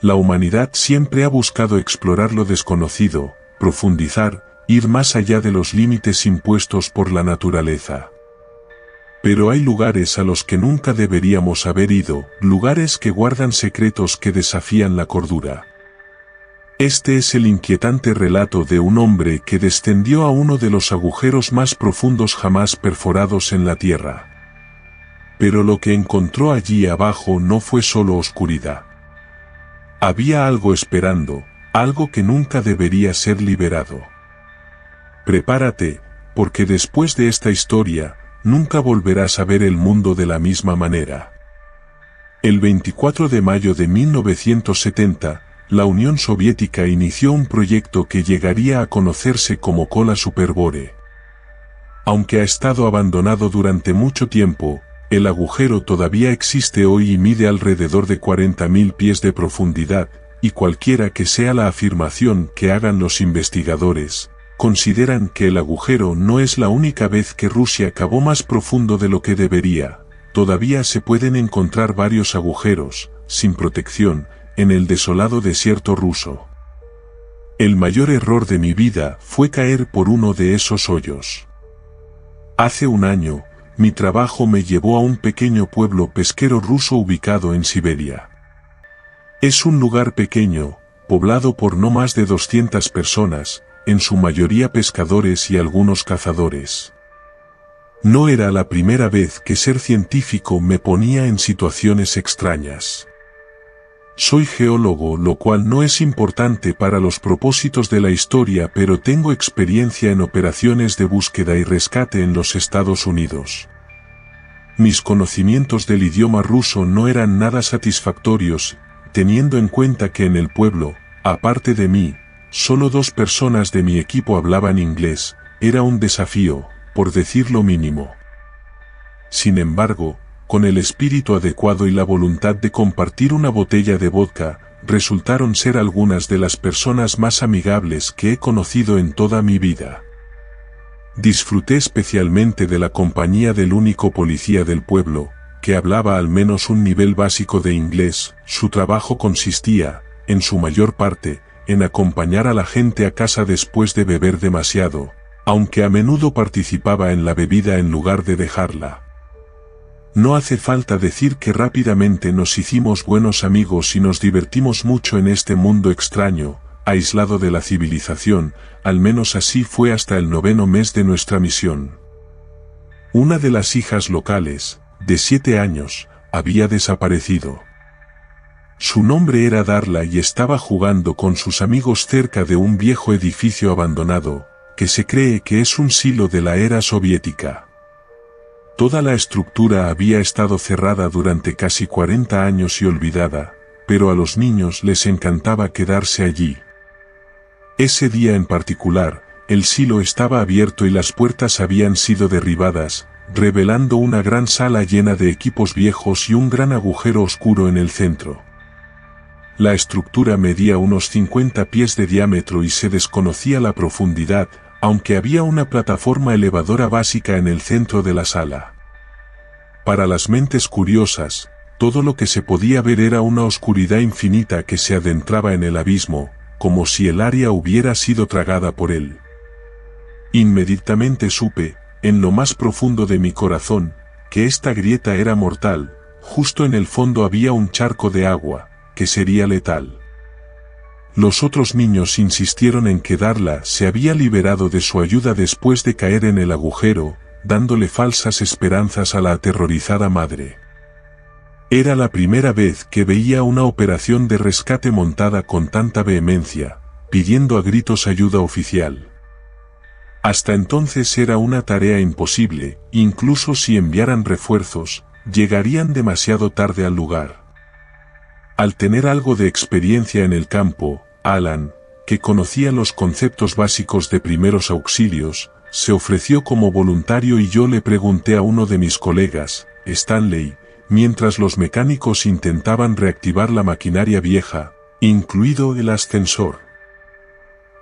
La humanidad siempre ha buscado explorar lo desconocido, profundizar, ir más allá de los límites impuestos por la naturaleza. Pero hay lugares a los que nunca deberíamos haber ido, lugares que guardan secretos que desafían la cordura. Este es el inquietante relato de un hombre que descendió a uno de los agujeros más profundos jamás perforados en la tierra. Pero lo que encontró allí abajo no fue solo oscuridad. Había algo esperando, algo que nunca debería ser liberado. Prepárate, porque después de esta historia, nunca volverás a ver el mundo de la misma manera. El 24 de mayo de 1970, la Unión Soviética inició un proyecto que llegaría a conocerse como Kola Superbore. Aunque ha estado abandonado durante mucho tiempo, el agujero todavía existe hoy y mide alrededor de 40.000 pies de profundidad, y cualquiera que sea la afirmación que hagan los investigadores, consideran que el agujero no es la única vez que Rusia cavó más profundo de lo que debería. Todavía se pueden encontrar varios agujeros, sin protección, en el desolado desierto ruso. El mayor error de mi vida fue caer por uno de esos hoyos. Hace un año, mi trabajo me llevó a un pequeño pueblo pesquero ruso ubicado en Siberia. Es un lugar pequeño, poblado por no más de 200 personas, en su mayoría pescadores y algunos cazadores. No era la primera vez que ser científico me ponía en situaciones extrañas. Soy geólogo, lo cual no es importante para los propósitos de la historia, pero tengo experiencia en operaciones de búsqueda y rescate en los Estados Unidos. Mis conocimientos del idioma ruso no eran nada satisfactorios, teniendo en cuenta que en el pueblo, aparte de mí, solo 2 personas de mi equipo hablaban inglés. Era un desafío, por decir lo mínimo. Sin embargo, con el espíritu adecuado y la voluntad de compartir una botella de vodka, resultaron ser algunas de las personas más amigables que he conocido en toda mi vida. Disfruté especialmente de la compañía del único policía del pueblo, que hablaba al menos un nivel básico de inglés. Su trabajo consistía, en su mayor parte, en acompañar a la gente a casa después de beber demasiado, aunque a menudo participaba en la bebida en lugar de dejarla. No hace falta decir que rápidamente nos hicimos buenos amigos y nos divertimos mucho en este mundo extraño, aislado de la civilización. Al menos así fue hasta el 9º mes de nuestra misión. Una de las hijas locales, de 7 años, había desaparecido. Su nombre era Darla y estaba jugando con sus amigos cerca de un viejo edificio abandonado, que se cree que es un silo de la era soviética. Toda la estructura había estado cerrada durante casi 40 años y olvidada, pero a los niños les encantaba quedarse allí. Ese día en particular, el silo estaba abierto y las puertas habían sido derribadas, revelando una gran sala llena de equipos viejos y un gran agujero oscuro en el centro. La estructura medía unos 50 pies de diámetro y se desconocía la profundidad, aunque había una plataforma elevadora básica en el centro de la sala. Para las mentes curiosas, todo lo que se podía ver era una oscuridad infinita que se adentraba en el abismo, como si el área hubiera sido tragada por él. Inmediatamente supe, en lo más profundo de mi corazón, que esta grieta era mortal. Justo en el fondo había un charco de agua, que sería letal. Los otros niños insistieron en que Darla se había liberado de su ayuda después de caer en el agujero, dándole falsas esperanzas a la aterrorizada madre. Era la primera vez que veía una operación de rescate montada con tanta vehemencia, pidiendo a gritos ayuda oficial. Hasta entonces era una tarea imposible, incluso si enviaran refuerzos, llegarían demasiado tarde al lugar. Al tener algo de experiencia en el campo, Alan, que conocía los conceptos básicos de primeros auxilios, se ofreció como voluntario y yo le pregunté a uno de mis colegas, Stanley, mientras los mecánicos intentaban reactivar la maquinaria vieja, incluido el ascensor.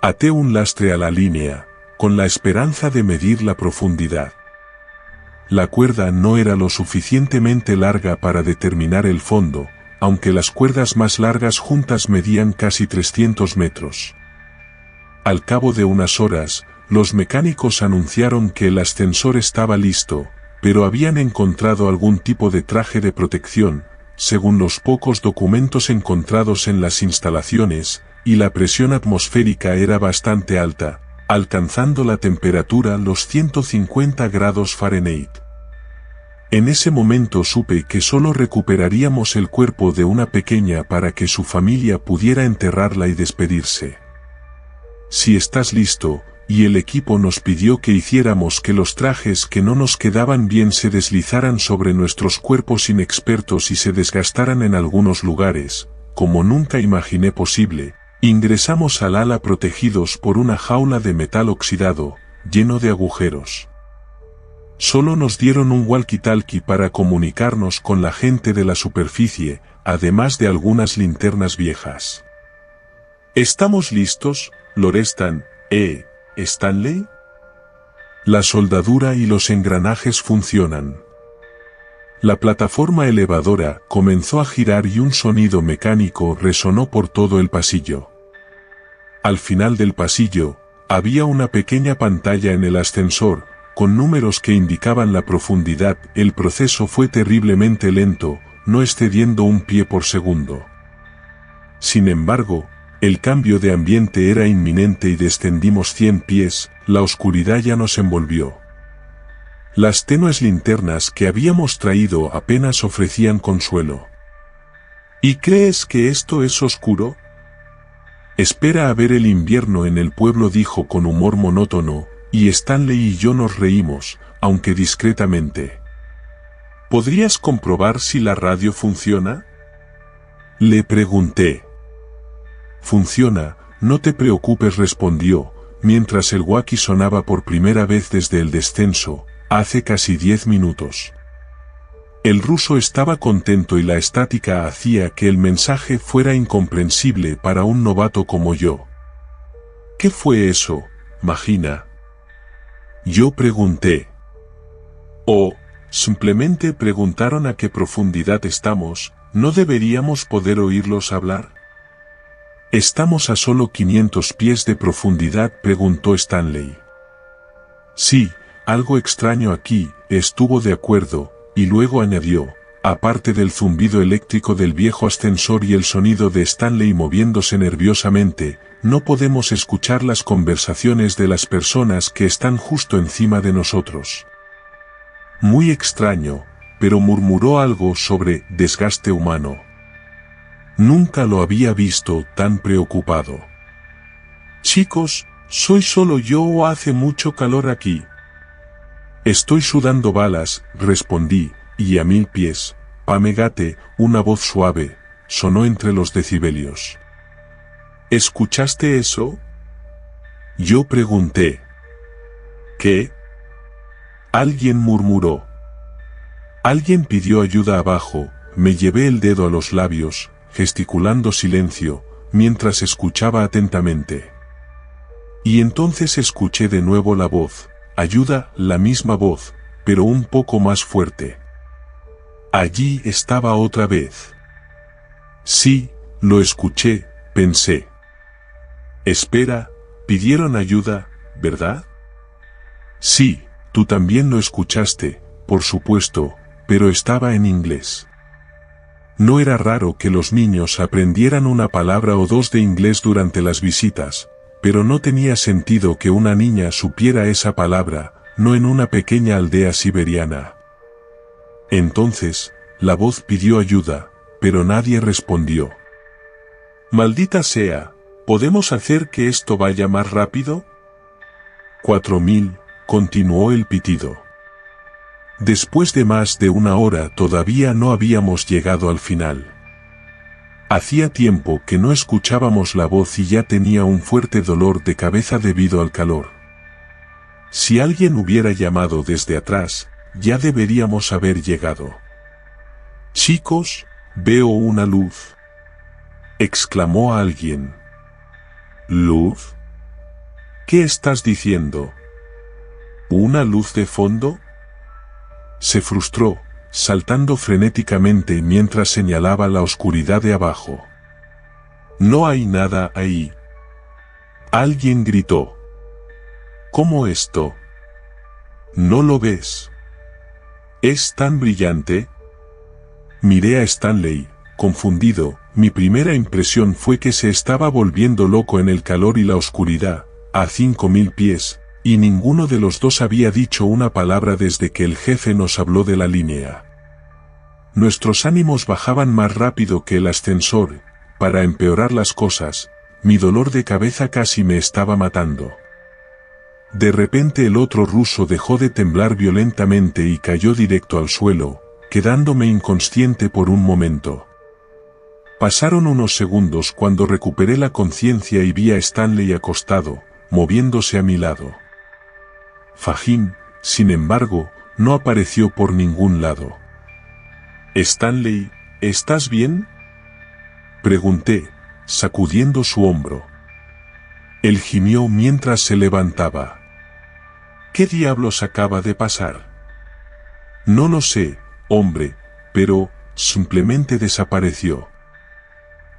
Até un lastre a la línea, con la esperanza de medir la profundidad. La cuerda no era lo suficientemente larga para determinar el fondo, aunque las cuerdas más largas juntas medían casi 300 metros. Al cabo de unas horas, los mecánicos anunciaron que el ascensor estaba listo, pero habían encontrado algún tipo de traje de protección, según los pocos documentos encontrados en las instalaciones, y la presión atmosférica era bastante alta, alcanzando la temperatura los 150 grados Fahrenheit. En ese momento supe que solo recuperaríamos el cuerpo de una pequeña para que su familia pudiera enterrarla y despedirse. Si estás listo, y el equipo nos pidió que hiciéramos que los trajes que no nos quedaban bien se deslizaran sobre nuestros cuerpos inexpertos y se desgastaran en algunos lugares, como nunca imaginé posible, ingresamos al ala protegidos por una jaula de metal oxidado, lleno de agujeros. Solo nos dieron un walkie-talkie para comunicarnos con la gente de la superficie, además de algunas linternas viejas. ¿Estamos listos, Lorestan, Stanley? La soldadura y los engranajes funcionan. La plataforma elevadora comenzó a girar y un sonido mecánico resonó por todo el pasillo. Al final del pasillo, había una pequeña pantalla en el ascensor, con números que indicaban la profundidad. El proceso fue terriblemente lento, no excediendo 1 pie por segundo. Sin embargo, el cambio de ambiente era inminente y descendimos 100 pies, la oscuridad ya nos envolvió. Las tenues linternas que habíamos traído apenas ofrecían consuelo. ¿Y crees que esto es oscuro? Espera a ver el invierno en el pueblo, dijo con humor monótono, y Stanley y yo nos reímos, aunque discretamente. ¿Podrías comprobar si la radio funciona? Le pregunté. Funciona, no te preocupes, respondió, mientras el walkie sonaba por primera vez desde el descenso, hace casi 10 minutos. El ruso estaba contento y la estática hacía que el mensaje fuera incomprensible para un novato como yo. ¿Qué fue eso, Magina? Yo pregunté. ¿O simplemente preguntaron a qué profundidad estamos? ¿No deberíamos poder oírlos hablar? ¿Estamos a solo 500 pies de profundidad?, preguntó Stanley. Sí, algo extraño aquí, estuvo de acuerdo, y luego añadió, aparte del zumbido eléctrico del viejo ascensor y el sonido de Stanley moviéndose nerviosamente, no podemos escuchar las conversaciones de las personas que están justo encima de nosotros. Muy extraño, pero murmuró algo sobre desgaste humano. Nunca lo había visto tan preocupado. Chicos, ¿soy solo yo o hace mucho calor aquí? Estoy sudando balas, respondí, y a 1000 pies, Pamegate, una voz suave, sonó entre los decibelios. ¿Escuchaste eso? Yo pregunté. ¿Qué? Alguien murmuró. Alguien pidió ayuda abajo, me llevé el dedo a los labios, gesticulando silencio, mientras escuchaba atentamente. Y entonces escuché de nuevo la voz, ayuda, la misma voz, pero un poco más fuerte. Allí estaba otra vez. Sí, lo escuché, pensé. Espera, pidieron ayuda, ¿verdad? Sí, tú también lo escuchaste, por supuesto, pero estaba en inglés. No era raro que los niños aprendieran una palabra o dos de inglés durante las visitas, pero no tenía sentido que una niña supiera esa palabra, no en una pequeña aldea siberiana. Entonces, la voz pidió ayuda, pero nadie respondió. Maldita sea, ¿podemos hacer que esto vaya más rápido? 4000, continuó el pitido. Después de más de una hora todavía no habíamos llegado al final. Hacía tiempo que no escuchábamos la voz y ya tenía un fuerte dolor de cabeza debido al calor. Si alguien hubiera llamado desde atrás, ya deberíamos haber llegado. Chicos, veo una luz, exclamó alguien. ¿Luz? ¿Qué estás diciendo? ¿Una luz de fondo? Se frustró, saltando frenéticamente mientras señalaba la oscuridad de abajo. «No hay nada ahí». Alguien gritó. «¿Cómo esto? ¿No lo ves? ¿Es tan brillante?». Miré a Stanley, confundido. Mi primera impresión fue que se estaba volviendo loco en el calor y la oscuridad, a 5000 pies, y ninguno de los dos había dicho una palabra desde que el jefe nos habló de la línea. Nuestros ánimos bajaban más rápido que el ascensor. Para empeorar las cosas, mi dolor de cabeza casi me estaba matando. De repente el otro ruso dejó de temblar violentamente y cayó directo al suelo, quedándome inconsciente por un momento. Pasaron unos segundos cuando recuperé la conciencia y vi a Stanley acostado, moviéndose a mi lado. Fahim, sin embargo, no apareció por ningún lado. «Stanley, ¿estás bien?», pregunté, sacudiendo su hombro. Él gimió mientras se levantaba. «¿Qué diablos acaba de pasar?». «No lo sé, hombre, pero simplemente desapareció».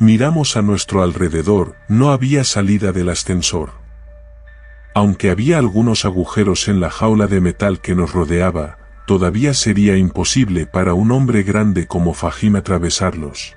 Miramos a nuestro alrededor. No había salida del ascensor. Aunque había algunos agujeros en la jaula de metal que nos rodeaba, todavía sería imposible para un hombre grande como Fahim atravesarlos.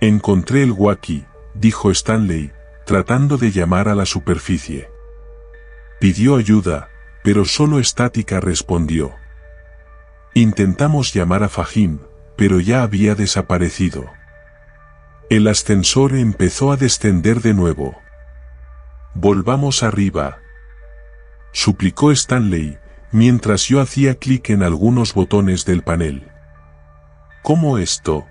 «Encontré el walkie», dijo Stanley, tratando de llamar a la superficie. Pidió ayuda, pero solo Estática respondió. Intentamos llamar a Fahim, pero ya había desaparecido. El ascensor empezó a descender de nuevo. «Volvamos arriba», suplicó Stanley, mientras yo hacía clic en algunos botones del panel. «¿Cómo esto?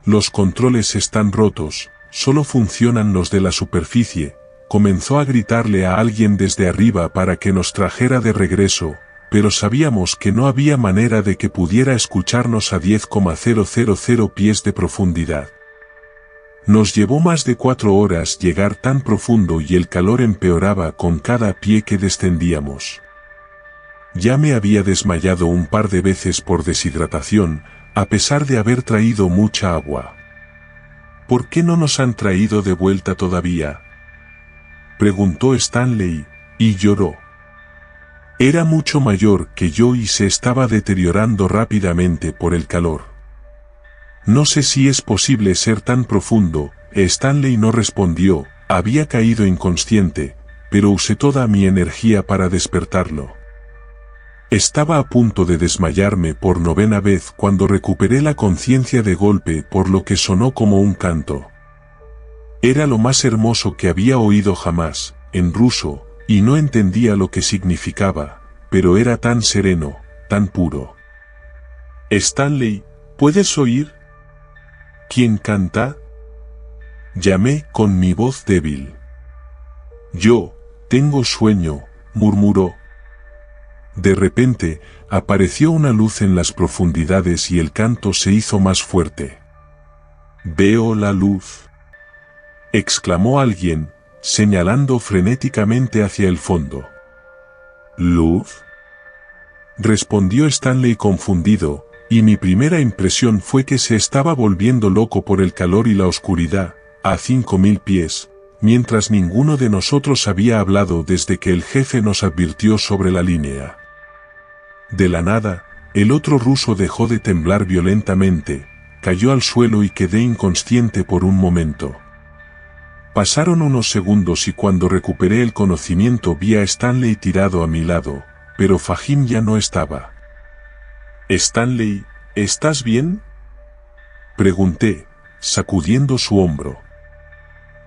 Los controles están rotos, solo funcionan los de la superficie». Comenzó a gritarle a alguien desde arriba para que nos trajera de regreso, pero sabíamos que no había manera de que pudiera escucharnos a 10,000 pies de profundidad. Nos llevó más de 4 horas llegar tan profundo y el calor empeoraba con cada pie que descendíamos. Ya me había desmayado un par de veces por deshidratación, a pesar de haber traído mucha agua. «¿Por qué no nos han traído de vuelta todavía?», preguntó Stanley, y lloró. Era mucho mayor que yo y se estaba deteriorando rápidamente por el calor. «No sé si es posible ser tan profundo». Stanley no respondió. Había caído inconsciente, pero usé toda mi energía para despertarlo. Estaba a punto de desmayarme por 9ª vez cuando recuperé la conciencia de golpe por lo que sonó como un canto. Era lo más hermoso que había oído jamás, en ruso, y no entendía lo que significaba, pero era tan sereno, tan puro. «Stanley, ¿puedes oír? ¿Quién canta?», llamé con mi voz débil. «Yo, tengo sueño», murmuró. De repente, apareció una luz en las profundidades y el canto se hizo más fuerte. «Veo la luz», exclamó alguien, señalando frenéticamente hacia el fondo. «¿Luz?», respondió Stanley confundido, y mi primera impresión fue que se estaba volviendo loco por el calor y la oscuridad, a 5000 pies, mientras ninguno de nosotros había hablado desde que el jefe nos advirtió sobre la línea. De la nada, el otro ruso dejó de temblar violentamente, cayó al suelo y quedé inconsciente por un momento. Pasaron unos segundos y cuando recuperé el conocimiento vi a Stanley tirado a mi lado, pero Fahim ya no estaba. «Stanley, ¿estás bien?», pregunté, sacudiendo su hombro.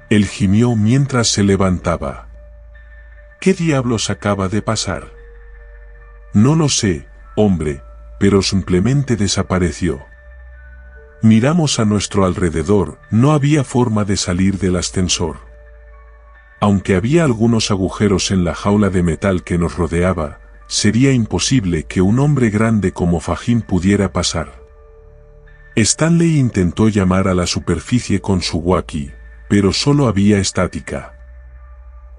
Él gimió mientras se levantaba. «¿Qué diablos acaba de pasar?». «No lo sé, hombre, pero simplemente desapareció». Miramos a nuestro alrededor. No había forma de salir del ascensor. Aunque había algunos agujeros en la jaula de metal que nos rodeaba, sería imposible que un hombre grande como Fahim pudiera pasar. Stanley intentó llamar a la superficie con su walkie, pero solo había estática.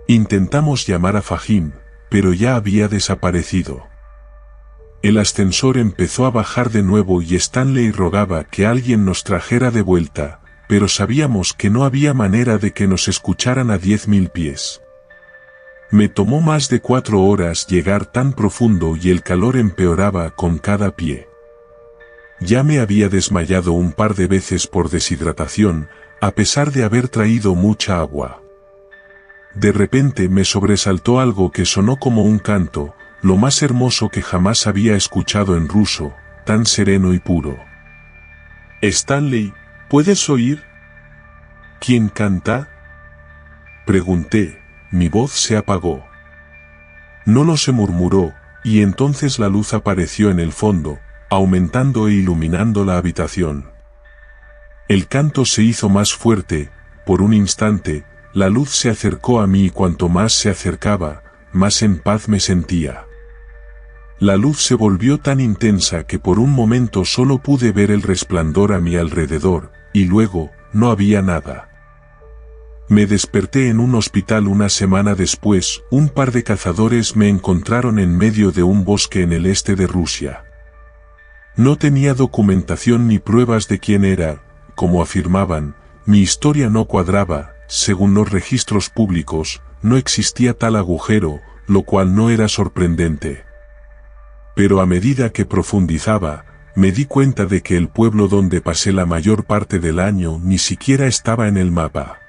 Intentamos llamar a Fahim, pero ya había desaparecido. El ascensor empezó a bajar de nuevo y Stanley rogaba que alguien nos trajera de vuelta, pero sabíamos que no había manera de que nos escucharan a 10.000 pies. Me tomó más de 4 horas llegar tan profundo y el calor empeoraba con cada pie. Ya me había desmayado un par de veces por deshidratación, a pesar de haber traído mucha agua. De repente me sobresaltó algo que sonó como un canto, lo más hermoso que jamás había escuchado en ruso, tan sereno y puro. «Stanley, ¿puedes oír?» «¿Quién canta?» pregunté, mi voz se apagó. No lo se murmuró, y entonces la luz apareció en el fondo, aumentando e iluminando la habitación. El canto se hizo más fuerte, por un instante, la luz se acercó a mí y cuanto más se acercaba, más en paz me sentía. La luz se volvió tan intensa que por un momento solo pude ver el resplandor a mi alrededor, y luego, no había nada. Me desperté en un hospital una semana después, un par de cazadores me encontraron en medio de un bosque en el este de Rusia. No tenía documentación ni pruebas de quién era, como afirmaban, mi historia no cuadraba, según los registros públicos, no existía tal agujero, lo cual no era sorprendente. Pero a medida que profundizaba, me di cuenta de que el pueblo donde pasé la mayor parte del año ni siquiera estaba en el mapa.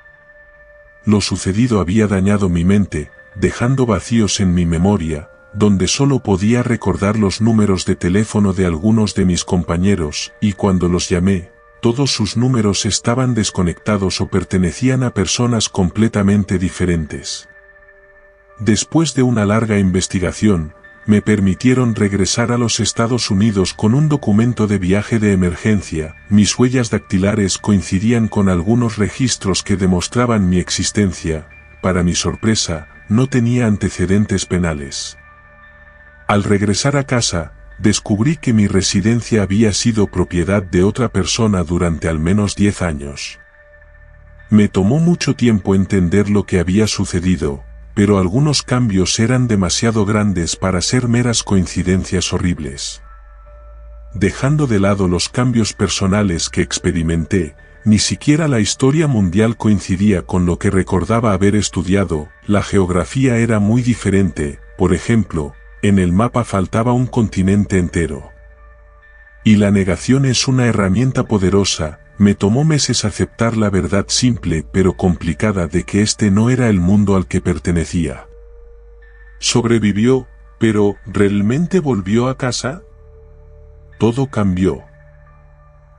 Lo sucedido había dañado mi mente, dejando vacíos en mi memoria, donde solo podía recordar los números de teléfono de algunos de mis compañeros, y cuando los llamé, todos sus números estaban desconectados o pertenecían a personas completamente diferentes. Después de una larga investigación, me permitieron regresar a los Estados Unidos con un documento de viaje de emergencia. Mis huellas dactilares coincidían con algunos registros que demostraban mi existencia. Para mi sorpresa, no tenía antecedentes penales. Al regresar a casa, descubrí que mi residencia había sido propiedad de otra persona durante al menos 10 años. Me tomó mucho tiempo entender lo que había sucedido, pero algunos cambios eran demasiado grandes para ser meras coincidencias horribles. Dejando de lado los cambios personales que experimenté, ni siquiera la historia mundial coincidía con lo que recordaba haber estudiado. La geografía era muy diferente, por ejemplo, en el mapa faltaba un continente entero. Y la negación es una herramienta poderosa. Me tomó meses aceptar la verdad simple pero complicada de que este no era el mundo al que pertenecía. Sobrevivió, pero ¿realmente volvió a casa? Todo cambió.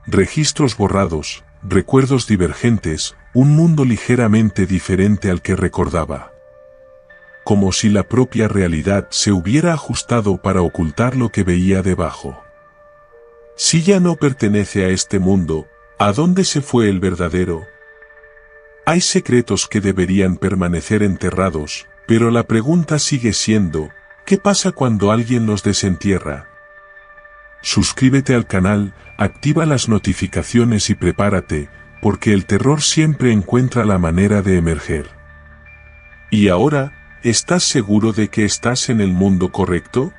Registros borrados, recuerdos divergentes, un mundo ligeramente diferente al que recordaba. Como si la propia realidad se hubiera ajustado para ocultar lo que veía debajo. Si ya no pertenece a este mundo, ¿a dónde se fue el verdadero? Hay secretos que deberían permanecer enterrados, pero la pregunta sigue siendo, ¿qué pasa cuando alguien los desentierra? Suscríbete al canal, activa las notificaciones y prepárate, porque el terror siempre encuentra la manera de emerger. ¿Y ahora, estás seguro de que estás en el mundo correcto?